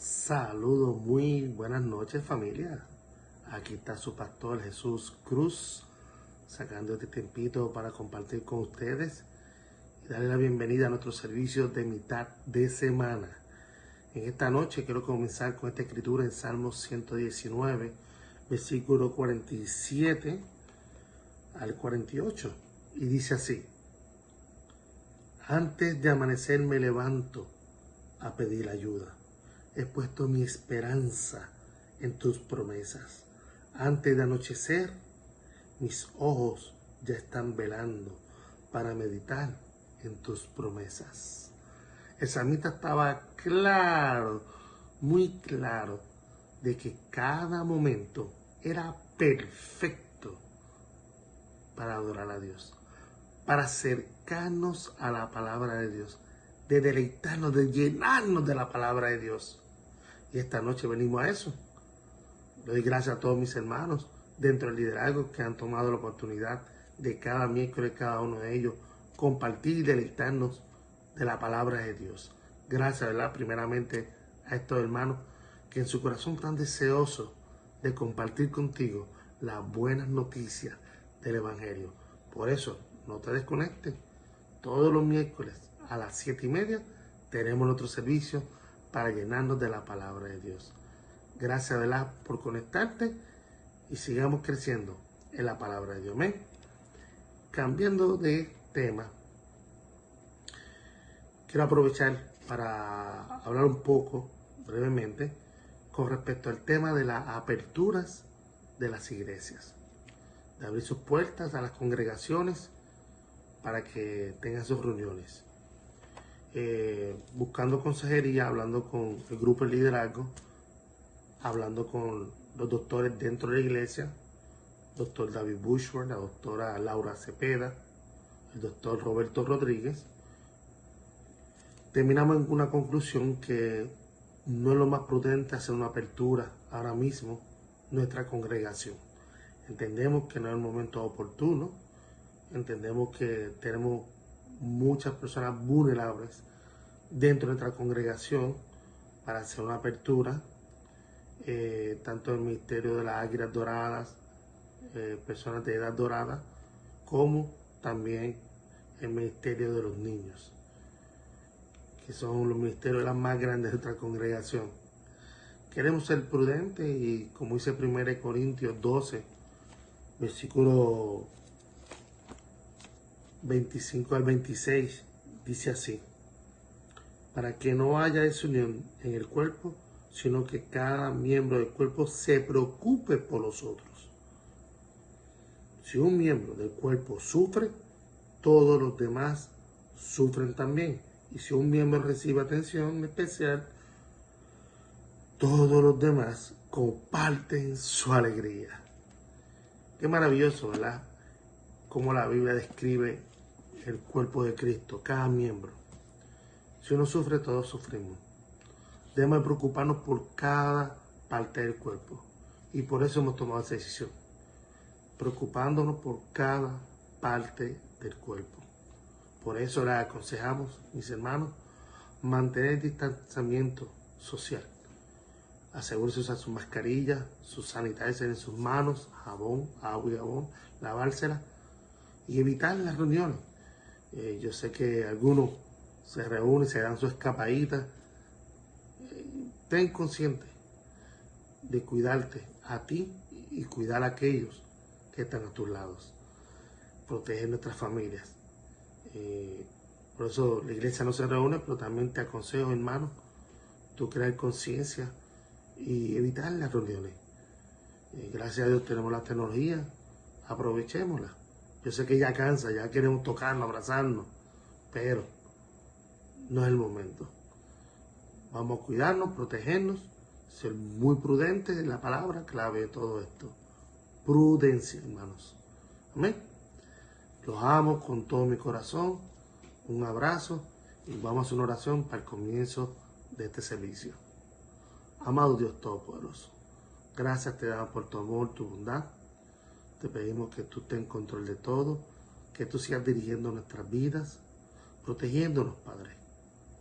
Saludos, muy buenas noches familia. Aquí está su pastor Jesús Cruz, sacando este tempito para compartir con ustedes y darle la bienvenida a nuestro servicio de mitad de semana. En esta noche quiero comenzar con esta escritura en Salmos 119, versículo 47 al 48. Y dice así: Antes de amanecer me levanto a pedir ayuda. He puesto mi esperanza en tus promesas. Antes de anochecer, mis ojos ya están velando para meditar en tus promesas. El salmista estaba claro, muy claro, de que cada momento era perfecto para adorar a Dios, para acercarnos a la palabra de Dios, de deleitarnos, de llenarnos de la palabra de Dios. Y esta noche venimos a eso. Le doy gracias a todos mis hermanos dentro del liderazgo que han tomado la oportunidad de cada miércoles, cada uno de ellos, compartir y deleitarnos de la palabra de Dios. Gracias, ¿verdad? Primeramente a estos hermanos que en su corazón están deseosos de compartir contigo las buenas noticias del Evangelio. Por eso, no te desconectes. Todos los miércoles a las 7:30 tenemos nuestro servicio para llenarnos de la palabra de Dios. Gracias, ¿verdad?, por conectarte y sigamos creciendo en la palabra de Dios. ¿Amén? Cambiando de tema, quiero aprovechar para hablar un poco, brevemente, con respecto al tema de las aperturas de las iglesias. De abrir sus puertas a las congregaciones para que tengan sus reuniones. Buscando consejería, hablando con el grupo de liderazgo, hablando con los doctores dentro de la iglesia, doctor David Bushford, la doctora Laura Cepeda, el doctor Roberto Rodríguez, terminamos en una conclusión que no es lo más prudente hacer una apertura ahora mismo nuestra congregación. Entendemos que no es el momento oportuno, entendemos que tenemos muchas personas vulnerables dentro de nuestra congregación para hacer una apertura, tanto el ministerio de las águilas doradas, personas de edad dorada, como también el ministerio de los niños, que son los ministerios las más grandes de nuestra congregación. Queremos ser prudentes y, como dice 1 Corintios 12, versículo 25 al 26, dice así: para que no haya desunión en el cuerpo, sino que cada miembro del cuerpo se preocupe por los otros. Si un miembro del cuerpo sufre, todos los demás sufren también. Y si un miembro recibe atención especial, todos los demás comparten su alegría. Qué maravilloso, ¿verdad?, cómo la Biblia describe el cuerpo de Cristo, cada miembro. Si uno sufre, todos sufrimos. Debemos preocuparnos por cada parte del cuerpo. Y por eso hemos tomado esa decisión. Preocupándonos por cada parte del cuerpo. Por eso les aconsejamos, mis hermanos, mantener el distanciamiento social. Asegúrense de usar su mascarilla, sus sanitizers en sus manos, jabón, agua y jabón, lavársela y evitar las reuniones. Yo sé que algunos se reúnen, se dan su escapadita. Ten consciente de cuidarte a ti y cuidar a aquellos que están a tus lados. Proteger nuestras familias. Por eso la iglesia no se reúne, pero también te aconsejo, hermano, tú crear conciencia y evitar las reuniones. Gracias a Dios tenemos la tecnología, aprovechémosla. Yo sé que ya cansa, ya queremos tocarnos, abrazarnos, pero no es el momento. Vamos a cuidarnos, protegernos, ser muy prudentes en la palabra clave de todo esto. Prudencia, hermanos. Amén. Los amo con todo mi corazón. Un abrazo y vamos a hacer una oración para el comienzo de este servicio. Amado Dios Todopoderoso, gracias te damos por tu amor, tu bondad. Te pedimos que tú estés en control de todo, que tú sigas dirigiendo nuestras vidas, protegiéndonos, Padre,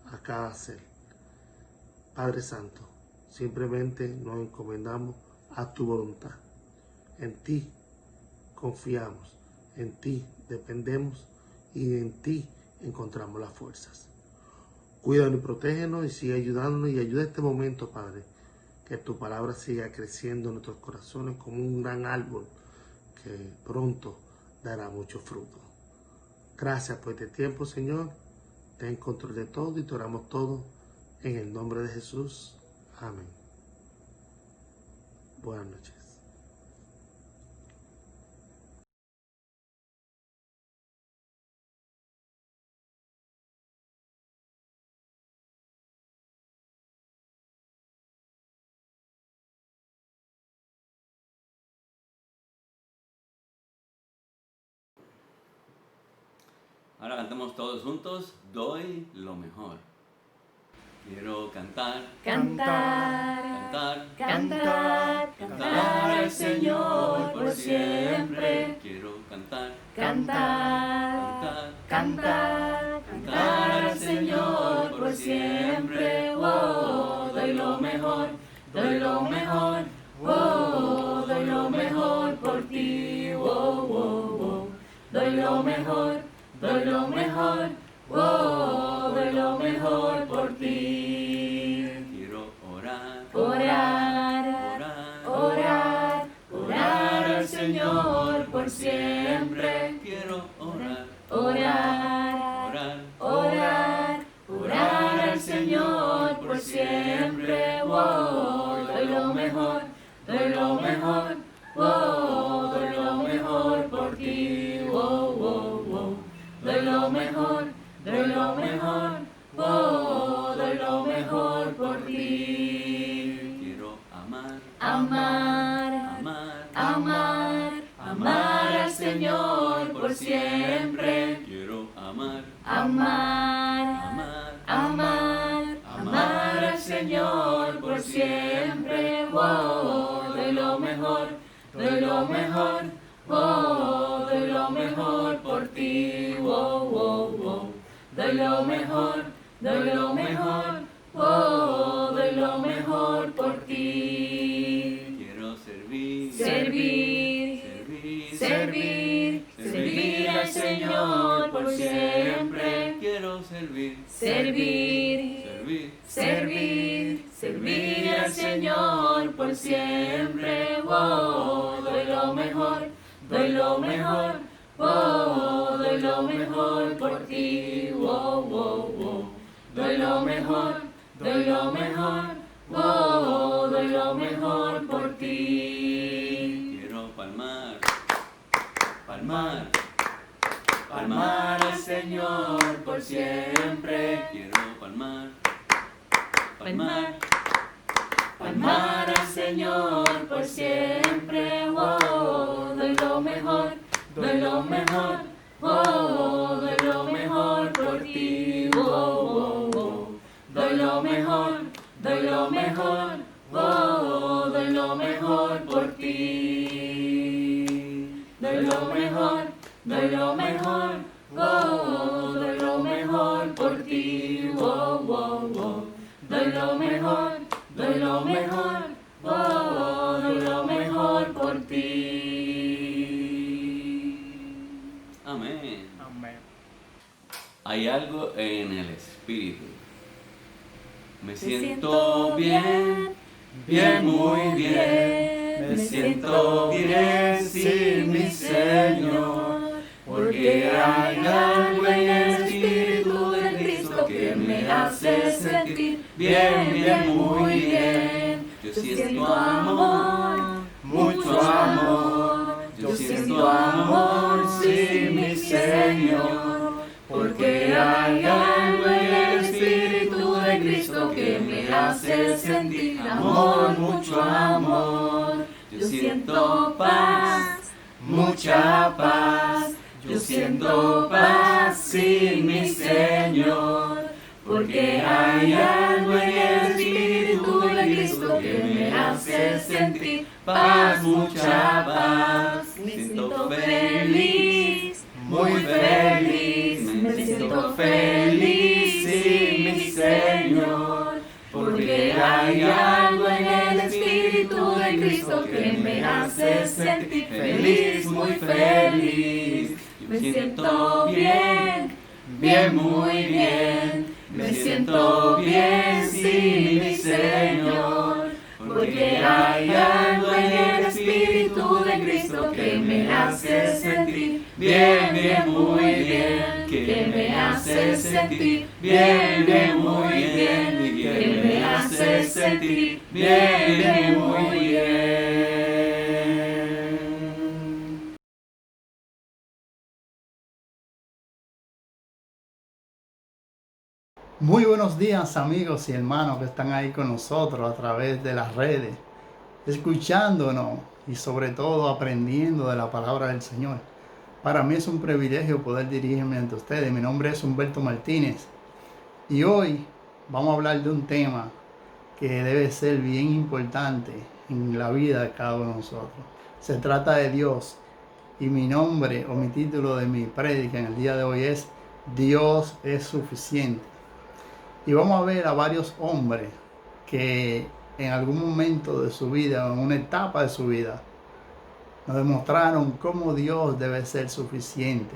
a cada ser. Padre Santo, Simplemente nos encomendamos a tu voluntad. En ti confiamos, en ti dependemos y en ti encontramos las fuerzas. Cuídanos y protégenos y sigue ayudándonos y ayuda este momento, Padre, que tu palabra siga creciendo en nuestros corazones como un gran árbol que pronto dará mucho fruto. Gracias por este tiempo, Señor. Ten control de todo y te oramos todo en el nombre de Jesús. Amén. Buenas noches. Ahora cantamos todos juntos, doy lo mejor. Quiero cantar, Cantar, cantar, cantar, cantar al Señor por siempre. Quiero cantar, Cantar, cantar, cantar, cantar al Señor por siempre. Oh, doy lo mejor, doy lo mejor. Oh, doy lo mejor por ti. Oh, oh, oh. Doy lo mejor, doy lo mejor. Oh, doy lo mejor por ti. quiero orar, Orar, orar, orar al Señor por siempre. quiero orar, Orar, orar, orar, orar al Señor por siempre. Oh, doy lo mejor, doy lo mejor. Oh, doy lo mejor por ti. Oh, oh, oh. Doy lo mejor, doy lo mejor. Oh, doy lo mejor por ti. quiero amar, Amar, amar, amar, amar al Señor por siempre. quiero amar, Amar, amar, amar, amar al Señor por siempre. Oh, doy lo mejor, doy lo mejor. Oh, doy lo mejor por ti. Oh, oh, oh. Doy lo mejor, doy lo mejor. Oh, doy lo mejor por ti. quiero servir, Servir, servir, servir, servir al Señor por siempre. quiero servir, Servir, servir, servir, servir al Señor por siempre. Oh, doy lo mejor, doy lo mejor. Oh, doy lo mejor por ti. Oh, oh, oh. Doy lo mejor, doy lo mejor. Oh, doy lo mejor por ti. quiero palmar, palmar, Palmar al Señor por siempre. quiero palmar, palmar, Palmar al Señor por siempre. Oh, doy lo mejor, doy lo mejor. Oh, doy lo mejor por ti. Oh, oh, oh. Doy lo mejor, doy lo mejor. Oh, doy lo mejor por ti. Doy lo mejor, doy lo mejor. Oh, doy lo mejor por ti. Oh, oh, oh. Doy lo mejor, doy lo mejor. Oh, doy lo mejor por ti. amén. Amén. Hay algo en el espíritu. Me siento bien, bien, muy bien. Me siento bien sin mi Señor. Porque hay algo en el espíritu de Cristo que me hace sentir bien, bien, muy bien. Yo siento amor, mucho amor. Yo siento amor sin mi Señor. Porque hay algo en el espíritu de Cristo que me hace sentir amor, mucho amor. Yo siento paz, mucha paz. Yo siento paz sin mi Señor. Porque hay algo en el espíritu de Cristo que me hace sentir paz, mucha paz. Me siento feliz, muy feliz. Me siento feliz sin mi Señor. Porque hay algo Cristo que me hace sentir feliz, muy feliz. Me siento bien, bien, muy bien. Me siento bien, sí, mi Señor. Porque hay algo en el Espíritu de Cristo que me hace sentir bien, bien, muy bien. Que me hace sentir bien, bien, muy bien. Que me hace sentir bien, bien, muy bien. Muy buenos días, amigos y hermanos que están ahí con nosotros a través de las redes, escuchándonos y sobre todo aprendiendo de la palabra del Señor. Para mí es un privilegio poder dirigirme ante ustedes. Mi nombre es Humberto Martínez y hoy vamos a hablar de un tema que debe ser bien importante en la vida de cada uno de nosotros. Se trata de Dios y mi nombre o mi título de mi prédica en el día de hoy es Dios es suficiente. Y vamos a ver a varios hombres que en algún momento de su vida, en una etapa de su vida, nos demostraron cómo Dios debe ser suficiente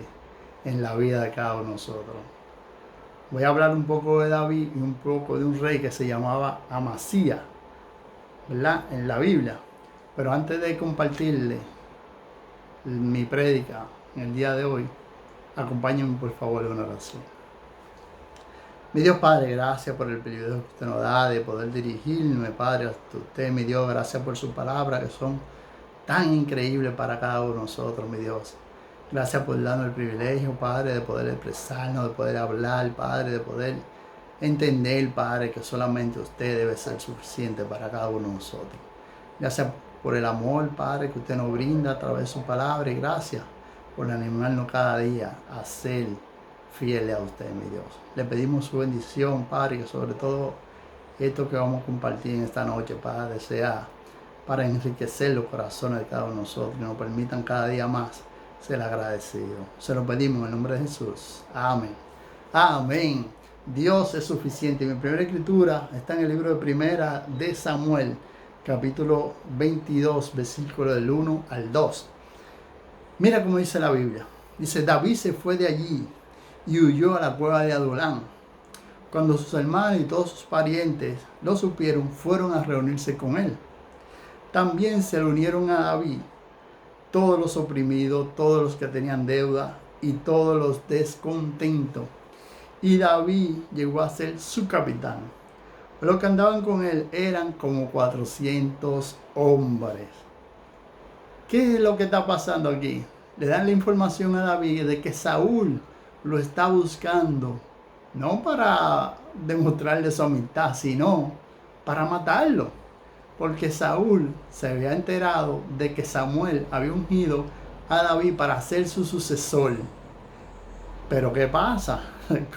en la vida de cada uno de nosotros. Voy a hablar un poco de David y un poco de un rey que se llamaba Amasías, ¿verdad? En la Biblia. Pero antes de compartirle mi prédica en el día de hoy, acompáñenme por favor en una oración. Mi Dios Padre, gracias por el privilegio que usted nos da de poder dirigirme, Padre, hasta usted, mi Dios, gracias por sus palabras que son tan increíbles para cada uno de nosotros, mi Dios. Gracias por darnos el privilegio, Padre, de poder expresarnos, de poder hablar, Padre, de poder entender, Padre, que solamente usted debe ser suficiente para cada uno de nosotros. Gracias por el amor, Padre, que usted nos brinda a través de su palabra y gracias por animarnos cada día a ser fieles a usted, mi Dios. Le pedimos su bendición, Padre, que sobre todo esto que vamos a compartir en esta noche, Padre, sea para enriquecer los corazones de cada uno de nosotros y nos permitan cada día más ser agradecidos. Se lo pedimos en el nombre de Jesús. Amén. Amén. Dios es suficiente. Mi primera escritura está en el libro de Primera de Samuel, capítulo 22, versículo del 1 al 2. Mira cómo dice la Biblia. Dice, David se fue de allí y huyó a la cueva de Adulán. Cuando sus hermanos y todos sus parientes lo supieron, fueron a reunirse con él. También se le unieron a David todos los oprimidos, todos los que tenían deuda y todos los descontentos. Y David llegó a ser su capitán. Los que andaban con él eran como 400 hombres. ¿Qué es lo que está pasando aquí? Le dan la información a David de que Saúl lo está buscando, no para demostrarle su amistad, sino para matarlo. Porque Saúl se había enterado de que Samuel había ungido a David para ser su sucesor. Pero ¿qué pasa?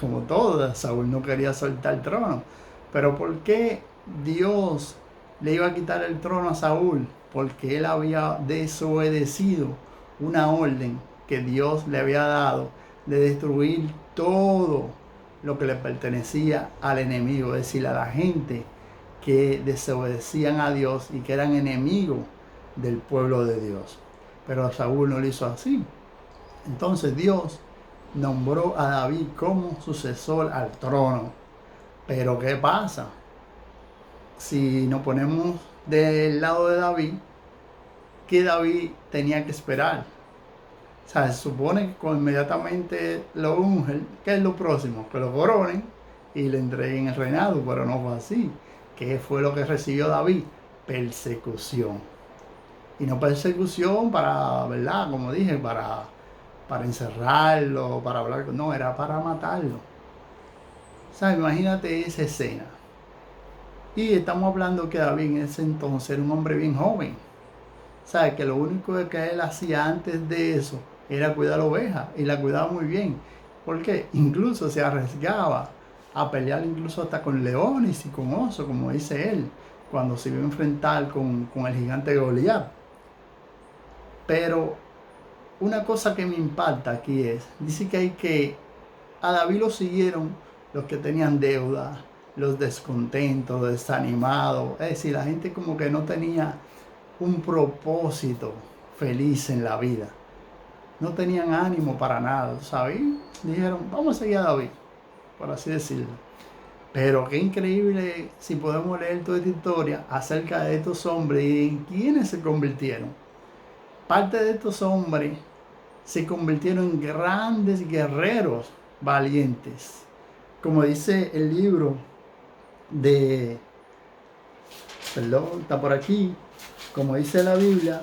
Como todo, Saúl no quería soltar el trono. Pero ¿por qué Dios le iba a quitar el trono a Saúl? Porque él había desobedecido una orden que Dios le había dado de destruir todo lo que le pertenecía al enemigo, es decir, a la gente que desobedecían a Dios y que eran enemigos del pueblo de Dios. Pero Saúl no lo hizo así. Entonces Dios nombró a David como sucesor al trono. Pero ¿qué pasa? Si nos ponemos del lado de David, ¿qué David tenía que esperar? O sea, se supone que inmediatamente lo ungen, ¿qué es lo próximo? Que lo coronen y le entreguen el reinado, pero no fue así. ¿Qué fue lo que recibió David? Persecución. Y no persecución para, ¿verdad? Como dije, para encerrarlo, para hablar, no, era para matarlo. O sea, imagínate esa escena. Y estamos hablando que David en ese entonces era un hombre bien joven. O sea, que lo único que él hacía antes de eso era cuidar la oveja y la cuidaba muy bien. ¿Por qué? Incluso se arriesgaba a pelear incluso hasta con leones y con osos, como dice él, cuando se iba a enfrentar con el gigante Goliat. Pero una cosa que me impacta aquí es, dice que a David lo siguieron los que tenían deuda, los descontentos, desanimados, es decir, la gente como que no tenía un propósito feliz en la vida. No tenían ánimo para nada, ¿sabes? Dijeron, vamos a seguir a David, por así decirlo. Pero qué increíble si podemos leer toda esta historia acerca de estos hombres y en quiénes se convirtieron. Parte de estos hombres se convirtieron en grandes guerreros valientes. Como dice el libro de... Perdón, está por aquí. Como dice la Biblia,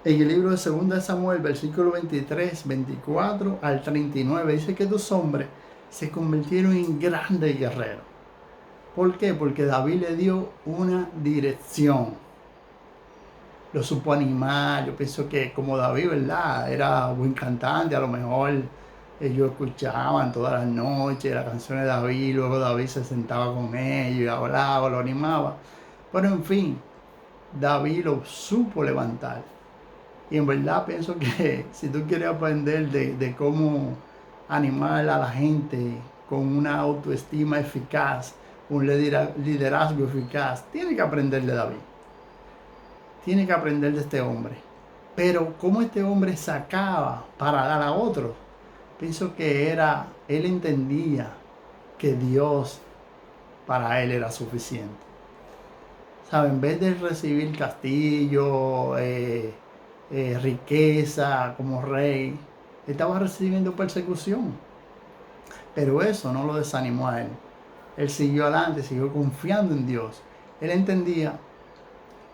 en el libro de 2 Samuel, versículo 23, 24 al 39, dice que estos hombres se convirtieron en grandes guerreros. ¿Por qué? Porque David le dio una dirección. Lo supo animar. Yo pienso que como David, ¿verdad? Era buen cantante, a lo mejor ellos escuchaban todas las noches la canción de David, luego David se sentaba con ellos y hablaba, lo animaba. Pero en fin, David lo supo levantar. Y en verdad pienso que si tú quieres aprender de cómo animar a la gente con una autoestima eficaz, un liderazgo eficaz, tienes que aprender de David. Tienes que aprender de este hombre. Pero cómo este hombre sacaba para dar a otros, pienso que él entendía que Dios para él era suficiente. ¿Sabe? En vez de recibir castillo, riqueza como rey, estaba recibiendo persecución. Pero eso no lo desanimó a él. Él siguió adelante, siguió confiando en Dios. Él entendía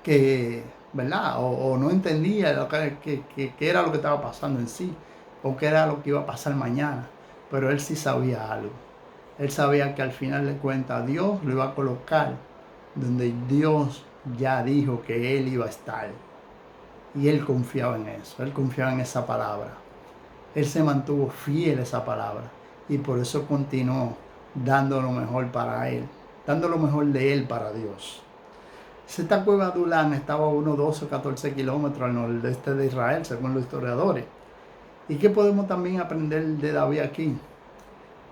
que, ¿verdad? O no entendía que era lo que estaba pasando en sí, o qué era lo que iba a pasar mañana. Pero él sí sabía algo. Él sabía que al final de cuentas Dios lo iba a colocar donde Dios ya dijo que él iba a estar. Y él confiaba en eso, él confiaba en esa palabra. Él se mantuvo fiel a esa palabra y por eso continuó dando lo mejor para él, dando lo mejor de él para Dios. Esta cueva de Adulán estaba a unos 12 o 14 kilómetros al nordeste de Israel, según los historiadores. ¿Y qué podemos también aprender de David aquí?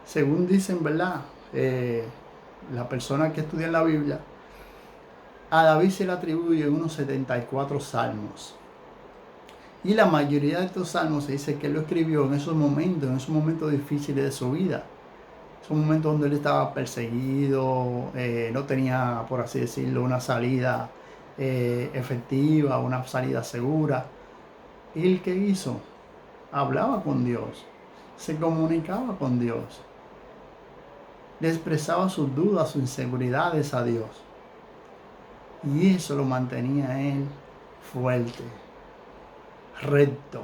Según dicen, ¿verdad? Las personas que estudian la Biblia, a David se le atribuye unos 74 salmos. Y la mayoría de estos salmos se dice que él lo escribió en esos momentos difíciles de su vida. Esos momentos donde él estaba perseguido, no tenía, por así decirlo, una salida efectiva, una salida segura. ¿Y él qué hizo? Hablaba con Dios, se comunicaba con Dios, le expresaba sus dudas, sus inseguridades a Dios. Y eso lo mantenía a él fuerte, recto.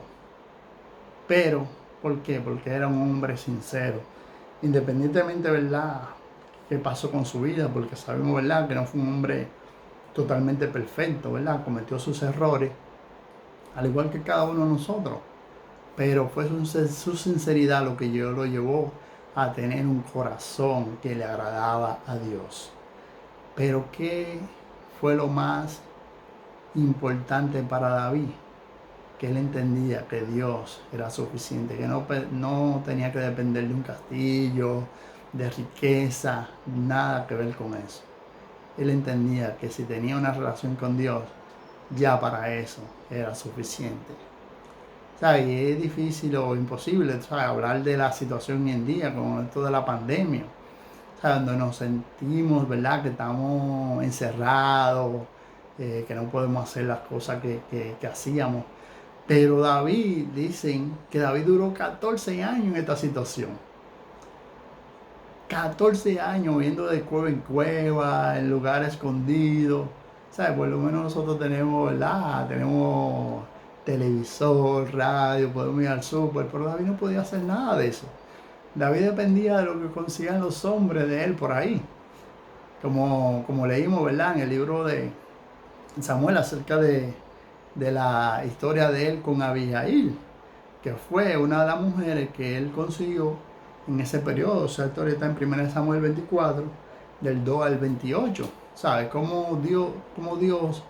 Pero, ¿por qué? Porque era un hombre sincero. Independientemente, ¿verdad?, qué pasó con su vida, porque sabemos, ¿verdad?, que no fue un hombre totalmente perfecto, ¿verdad? Cometió sus errores, al igual que cada uno de nosotros. Pero fue su sinceridad lo que lo llevó a tener un corazón que le agradaba a Dios. Pero ¿qué fue lo más importante para David? Que él entendía que Dios era suficiente, que no tenía que depender de un castillo, de riqueza, nada que ver con eso. Él entendía que si tenía una relación con Dios, ya para eso era suficiente. ¿Sabes? Y es difícil o imposible, ¿sabes?, hablar de la situación hoy en día con esto de la pandemia, ¿sabes?, donde nos sentimos, ¿verdad?, que estamos encerrados, que no podemos hacer las cosas que hacíamos. Pero David, dicen que David duró 14 años en esta situación. 14 años viviendo de cueva en cueva, en lugares escondidos. ¿Sabes? Por lo menos nosotros tenemos, ¿verdad?, tenemos televisor, radio, podemos ir al súper, pero David no podía hacer nada de eso. David dependía de lo que consigan los hombres de él por ahí. Como leímos, ¿verdad?, en el libro de Samuel acerca de la historia de él con Abigail, que fue una de las mujeres que él consiguió en ese periodo. Esa historia está en 1 Samuel 24, del 2 al 28. ¿Sabes? Cómo Dios,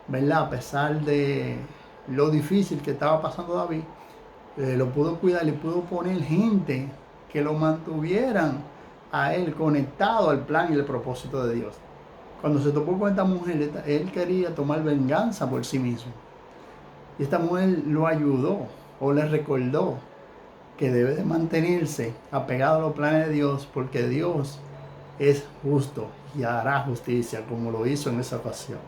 ¿verdad?, a pesar de lo difícil que estaba pasando David, lo pudo cuidar y pudo poner gente que lo mantuvieran a él conectado al plan y el propósito de Dios. Cuando se topó con esta mujer, él quería tomar venganza por sí mismo. Y esta mujer lo ayudó o le recordó que debe de mantenerse apegado a los planes de Dios, porque Dios es justo y hará justicia como lo hizo en esa ocasión.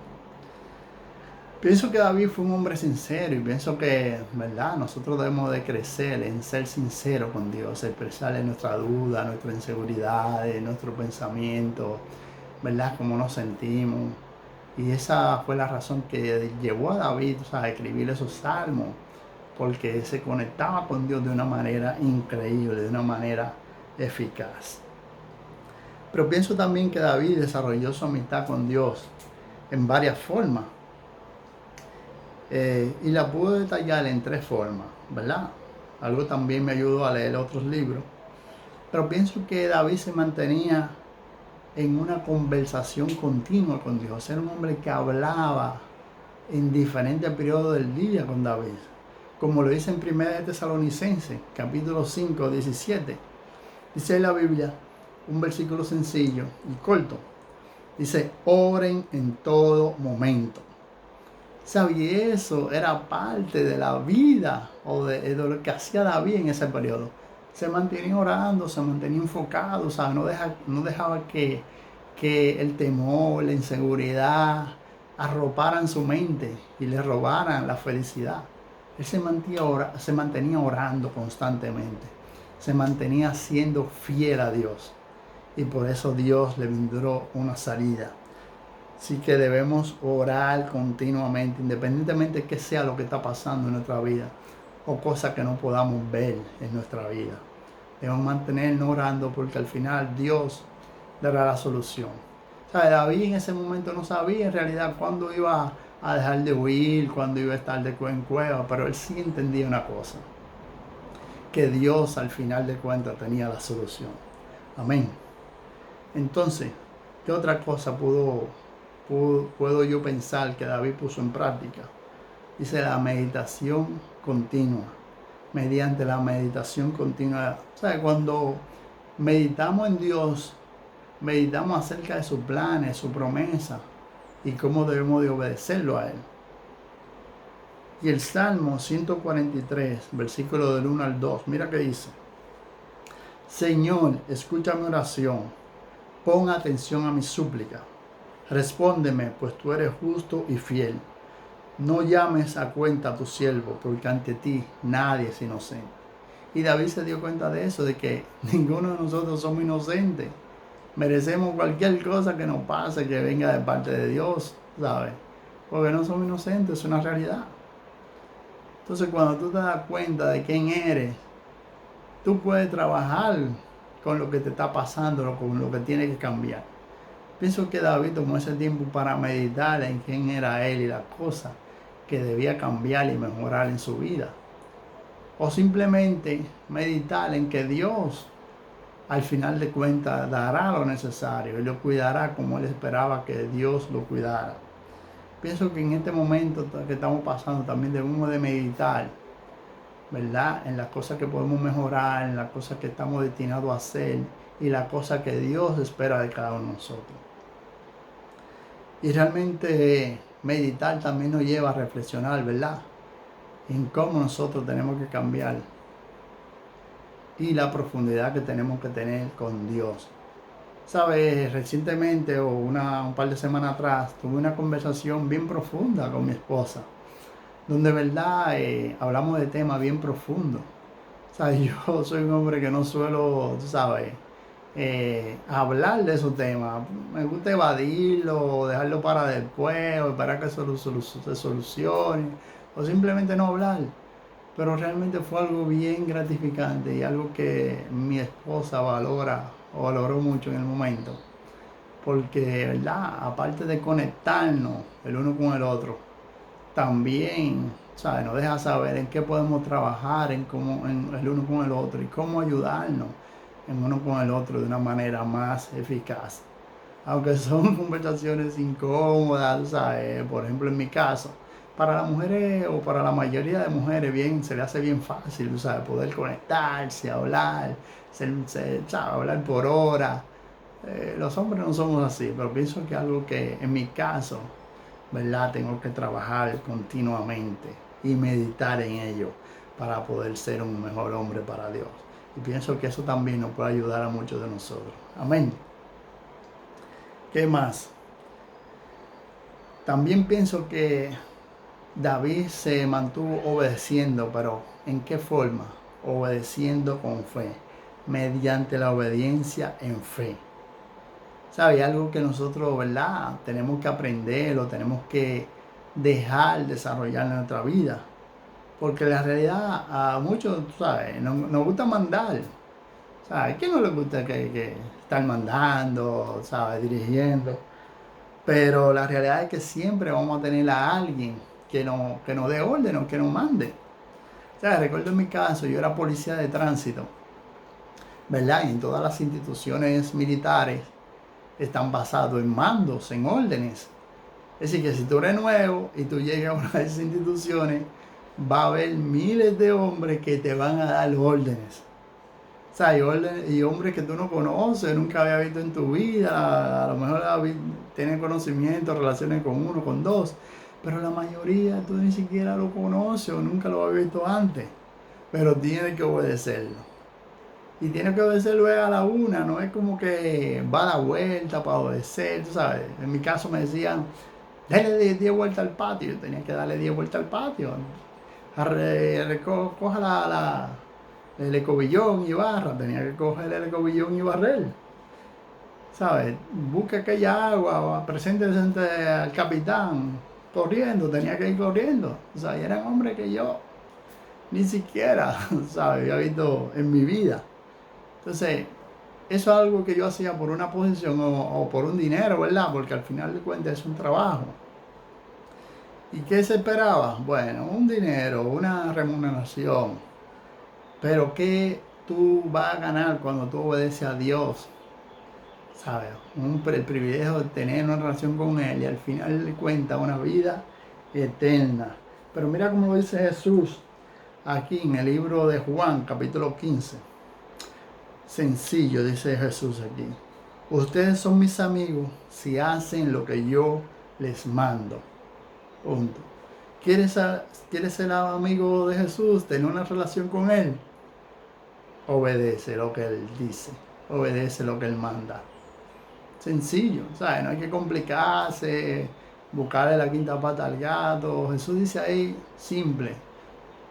Pienso que David fue un hombre sincero y pienso que, ¿verdad? Nosotros debemos de crecer en ser sinceros con Dios, expresarle nuestra duda, nuestra inseguridad, nuestro pensamiento, ¿verdad? Cómo nos sentimos. Y esa fue la razón que llevó a David, o sea, a escribir esos salmos, porque se conectaba con Dios de una manera increíble, de una manera eficaz. Pero pienso también que David desarrolló su amistad con Dios en varias formas. Y la pude detallar en 3 formas, ¿verdad? Algo también me ayudó a leer otros libros. Pero pienso que David se mantenía en una conversación continua con Dios. Era un hombre que hablaba en diferentes periodos del día con David. Como lo dice en 1 Tesalonicenses, capítulo 5, 17. Dice en la Biblia, un versículo sencillo y corto. Dice, oren en todo momento. ¿Sabía? Eso era parte de la vida o de lo que hacía David en ese periodo. Se mantenía orando, se mantenía enfocado, ¿sabes? No dejaba que el temor, la inseguridad arroparan su mente y le robaran la felicidad. Él se mantenía orando constantemente, se mantenía siendo fiel a Dios y por eso Dios le brindó una salida. Así que debemos orar continuamente, independientemente de qué sea lo que está pasando en nuestra vida o cosas que no podamos ver en nuestra vida. Debemos mantenernos orando porque al final Dios dará la solución. O sea, David en ese momento no sabía en realidad cuándo iba a dejar de huir, cuándo iba a estar de cueva en cueva, pero él sí entendía una cosa, que Dios al final de cuentas tenía la solución. Amén. Entonces, ¿qué otra cosa puedo yo pensar que David puso en práctica? Dice la meditación continua. Mediante la meditación continua. O sea, cuando meditamos en Dios, meditamos acerca de sus planes, su promesa y cómo debemos de obedecerlo a Él. Y el Salmo 143, versículo del 1 al 2, mira que dice: Señor, escucha mi oración, pon atención a mi súplica. Respóndeme, pues tú eres justo y fiel. No llames a cuenta a tu siervo, porque ante ti nadie es inocente. Y David se dio cuenta de eso, de que ninguno de nosotros somos inocentes. Merecemos cualquier cosa que nos pase, que venga de parte de Dios, ¿sabes? Porque no somos inocentes, es una realidad. Entonces, cuando tú te das cuenta de quién eres, tú puedes trabajar con lo que te está pasando, con lo que tiene que cambiar. Pienso que David tomó ese tiempo para meditar en quién era él y las cosas que debía cambiar y mejorar en su vida. O simplemente meditar en que Dios, al final de cuentas, dará lo necesario y lo cuidará como él esperaba que Dios lo cuidara. Pienso que en este momento que estamos pasando también debemos de meditar, ¿verdad? En las cosas que podemos mejorar, en las cosas que estamos destinados a hacer y las cosas que Dios espera de cada uno de nosotros. Y realmente meditar también nos lleva a reflexionar, ¿verdad? En cómo nosotros tenemos que cambiar y la profundidad que tenemos que tener con Dios. ¿Sabes? Recientemente o un par de semanas atrás tuve una conversación bien profunda con mi esposa, donde verdad hablamos de temas bien profundos. ¿Sabes? Yo soy un hombre que no suelo, tú sabes, hablar de esos temas. Me gusta evadirlo, dejarlo para después, o esperar que se solucione, o simplemente no hablar. Pero realmente fue algo bien gratificante y algo que mi esposa valoró mucho en el momento. Porque, ¿verdad? Aparte de conectarnos el uno con el otro, también, ¿sabes? Nos deja saber en qué podemos trabajar en el uno con el otro y cómo ayudarnos en uno con el otro de una manera más eficaz. Aunque son conversaciones incómodas, ¿sabes? Por ejemplo, en mi caso, para las mujeres o para la mayoría de mujeres se le hace bien fácil, ¿sabes? Poder conectarse, hablar, ¿sabes? Hablar por horas. Los hombres no somos así, pero pienso que algo que en mi caso, ¿verdad? Tengo que trabajar continuamente y meditar en ello para poder ser un mejor hombre para Dios. Y pienso que eso también nos puede ayudar a muchos de nosotros. Amén. ¿Qué más? También pienso que David se mantuvo obedeciendo, pero ¿en qué forma? Obedeciendo con fe, mediante la obediencia en fe. ¿Sabe? Algo que nosotros, ¿verdad? Tenemos que aprender, lo tenemos que dejar desarrollar en nuestra vida. Porque la realidad a muchos, ¿sabes? Nos gusta mandar. ¿Sabes? ¿Quién no le gusta que estar mandando, ¿sabes? Dirigiendo. Pero la realidad es que siempre vamos a tener a alguien que nos dé orden o que nos mande. O sea, recuerdo en mi caso, yo era policía de tránsito, ¿verdad? Y en todas las instituciones militares están basados en mandos, en órdenes. Es decir, que si tú eres nuevo y tú llegas a una de esas instituciones, va a haber miles de hombres que te van a dar órdenes. O sea, y hombres que tú no conoces, nunca había visto en tu vida, a lo mejor tienen conocimiento, relaciones con uno, con dos, pero la mayoría tú ni siquiera lo conoces o nunca lo habías visto antes, pero tienes que obedecerlo. Y tienes que obedecerlo a la una, no es como que va a dar vuelta para obedecer, tú sabes. En mi caso me decían, dale 10 vueltas al patio, yo tenía que darle 10 vueltas al patio. Coja el escobillón y barra, tenía que coger el escobillón y barrer, ¿sabes? Busca aquella agua, preséntese al capitán, corriendo, tenía que ir corriendo. O sea, eran hombres que yo ni siquiera, ¿sabes? Había visto en mi vida. Entonces, eso es algo que yo hacía por una posición o por un dinero, ¿verdad? Porque al final de cuentas es un trabajo. ¿Y qué se esperaba? Bueno, un dinero, una remuneración. Pero ¿qué tú vas a ganar cuando tú obedeces a Dios? ¿Sabes? El privilegio de tener una relación con Él y al final de cuentas una vida eterna. Pero mira cómo lo dice Jesús aquí en el libro de Juan, capítulo 15. Sencillo, dice Jesús aquí. Ustedes son mis amigos si hacen lo que yo les mando. Punto. ¿Quieres ser amigo de Jesús? ¿Tener una relación con Él? Obedece lo que Él dice. Obedece lo que Él manda. Sencillo, ¿sabes? No hay que complicarse, buscarle la quinta pata al gato. Jesús dice ahí, simple.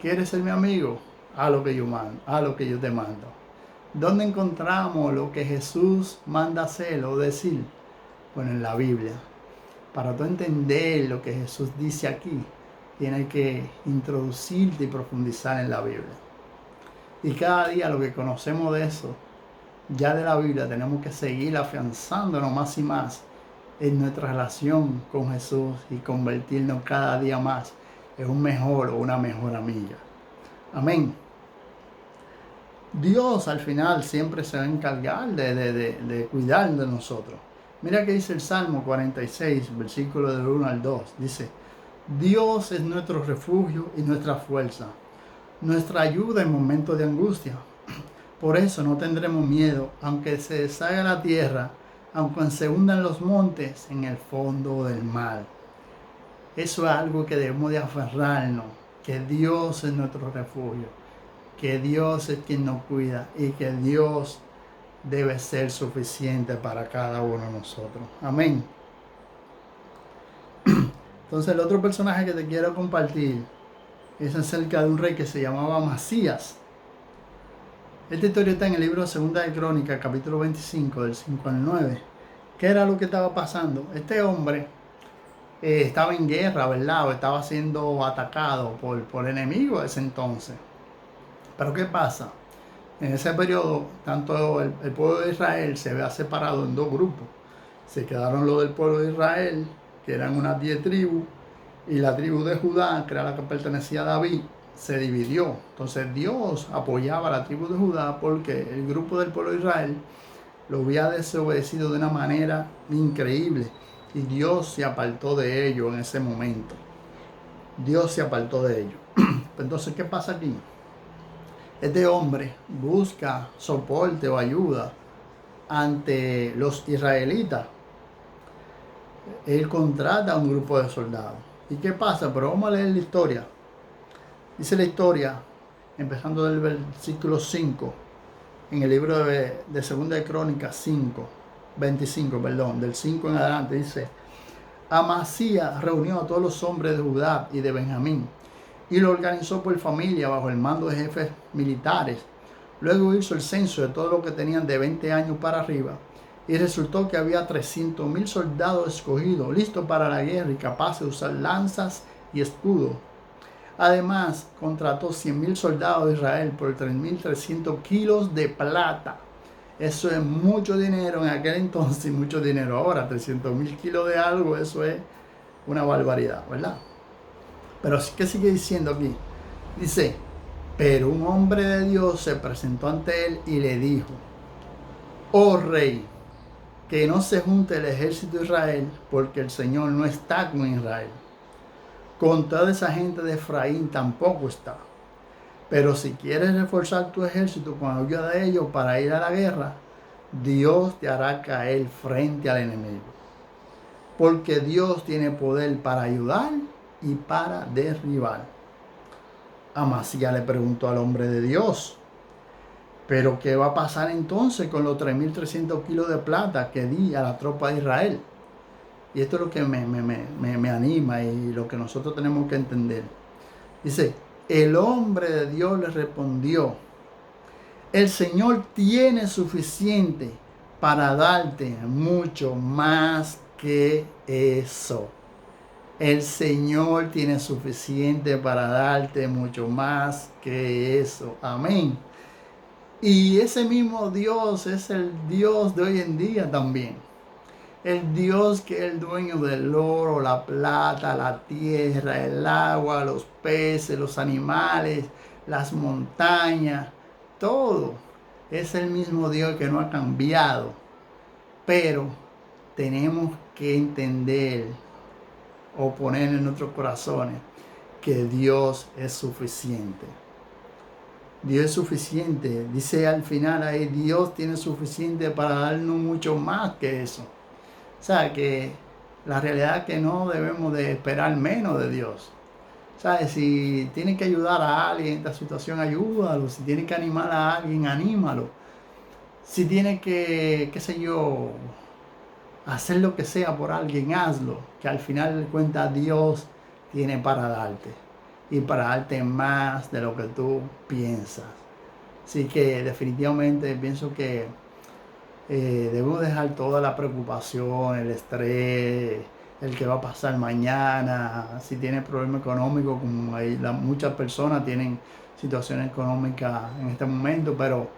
¿Quieres ser mi amigo? Haz lo que yo mando, haz lo que yo te mando. ¿Dónde encontramos lo que Jesús manda hacer o decir? Bueno, en la Biblia. Para tú entender lo que Jesús dice aquí, tienes que introducirte y profundizar en la Biblia. Y cada día lo que conocemos de eso, ya de la Biblia, tenemos que seguir afianzándonos más y más en nuestra relación con Jesús y convertirnos cada día más en un mejor o una mejor amiga. Amén. Dios al final siempre se va a encargar de cuidar de nosotros. Mira que dice el Salmo 46, versículo del 1 al 2. Dice, Dios es nuestro refugio y nuestra fuerza, nuestra ayuda en momentos de angustia. Por eso no tendremos miedo, aunque se deshaga la tierra, aunque se hundan los montes en el fondo del mar. Eso es algo que debemos de aferrarnos, que Dios es nuestro refugio, que Dios es quien nos cuida y que Dios debe ser suficiente para cada uno de nosotros. Amén. Entonces el otro personaje que te quiero compartir es acerca de un rey que se llamaba Amasías. Esta historia está en el libro de Segunda de Crónicas, capítulo 25, del 5 al 9. ¿Qué era lo que estaba pasando? Este hombre estaba en guerra, ¿verdad? O estaba siendo atacado por enemigos de ese entonces. Pero ¿qué pasa? En ese periodo, tanto el pueblo de Israel se había separado en dos grupos. Se quedaron los del pueblo de Israel, que eran unas 10 tribus, y la tribu de Judá, que era la que pertenecía a David, se dividió. Entonces Dios apoyaba a la tribu de Judá porque el grupo del pueblo de Israel lo había desobedecido de una manera increíble y Dios se apartó de ellos en ese momento. Dios se apartó de ellos. Entonces, ¿qué pasa aquí? Este hombre busca soporte o ayuda ante los israelitas, él contrata a un grupo de soldados. ¿Y qué pasa? Pero vamos a leer la historia. Dice la historia, empezando del versículo 5, en el libro de 2 de Crónicas 25, del 5 en adelante, dice: Amasías reunió a todos los hombres de Judá y de Benjamín y lo organizó por familia bajo el mando de jefes militares. Luego hizo el censo de todos los que tenían de 20 años para arriba y resultó que había 300,000 soldados escogidos, listos para la guerra y capaces de usar lanzas y escudos. Además, contrató 100,000 soldados de Israel por 3,300 kilos de plata. Eso es mucho dinero en aquel entonces y mucho dinero ahora. 300,000 kilos de algo, eso es una barbaridad, ¿verdad? Pero ¿qué sigue diciendo aquí? Dice: pero un hombre de Dios se presentó ante él y le dijo: oh rey, que no se junte el ejército de Israel, porque el Señor no está con Israel. Con toda esa gente de Efraín tampoco está. Pero si quieres reforzar tu ejército con ayuda de ellos para ir a la guerra, Dios te hará caer frente al enemigo. Porque Dios tiene poder para ayudar y para derribar. Amasías le preguntó al hombre de Dios: ¿pero qué va a pasar entonces con los 3,300 kilos de plata que di a la tropa de Israel? Y esto es lo que me anima y lo que nosotros tenemos que entender. Dice: el hombre de Dios le respondió: el Señor tiene suficiente para darte mucho más que eso. El Señor tiene suficiente para darte mucho más que eso. Amén. Y ese mismo Dios es el Dios de hoy en día también. El Dios que es el dueño del oro, la plata, la tierra, el agua, los peces, los animales, las montañas, todo. Es el mismo Dios que no ha cambiado. Pero tenemos que entender o poner en nuestros corazones que Dios es suficiente. Dios es suficiente. Dice al final ahí: Dios tiene suficiente para darnos mucho más que eso. O sea, que la realidad es que no debemos de esperar menos de Dios. ¿Sabes? Si tienes que ayudar a alguien en esta situación, ayúdalo. Si tienes que animar a alguien, anímalo. Si tienes que, qué sé yo, hacer lo que sea por alguien, hazlo. Que al final de cuentas Dios tiene para darte. Y para darte más de lo que tú piensas. Así que definitivamente pienso que debemos dejar toda la preocupación, el estrés, el que va a pasar mañana. Si tienes problemas económicos, como muchas personas tienen situaciones económicas en este momento, pero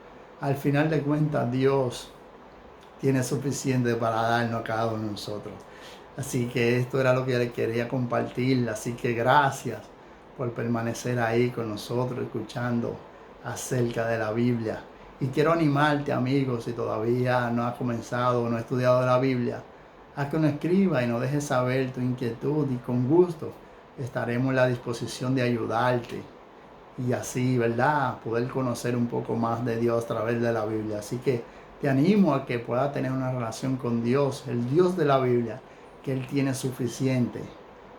al final de cuentas Dios tiene suficiente para darnos a cada uno de nosotros. Así que esto era lo que les quería compartir. Así que gracias por permanecer ahí con nosotros, escuchando acerca de la Biblia. Y quiero animarte, amigos, si todavía no has comenzado o no has estudiado la Biblia, a que nos escriba y nos dejes saber tu inquietud, y con gusto estaremos en la disposición de ayudarte y así, ¿verdad?, poder conocer un poco más de Dios a través de la Biblia. Así que te animo a que puedas tener una relación con Dios, el Dios de la Biblia, que Él tiene suficiente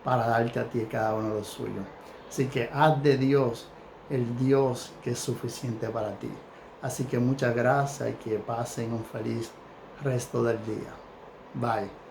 para darte a ti y a cada uno de los suyos. Así que haz de Dios el Dios que es suficiente para ti. Así que muchas gracias y que pasen un feliz resto del día. Bye.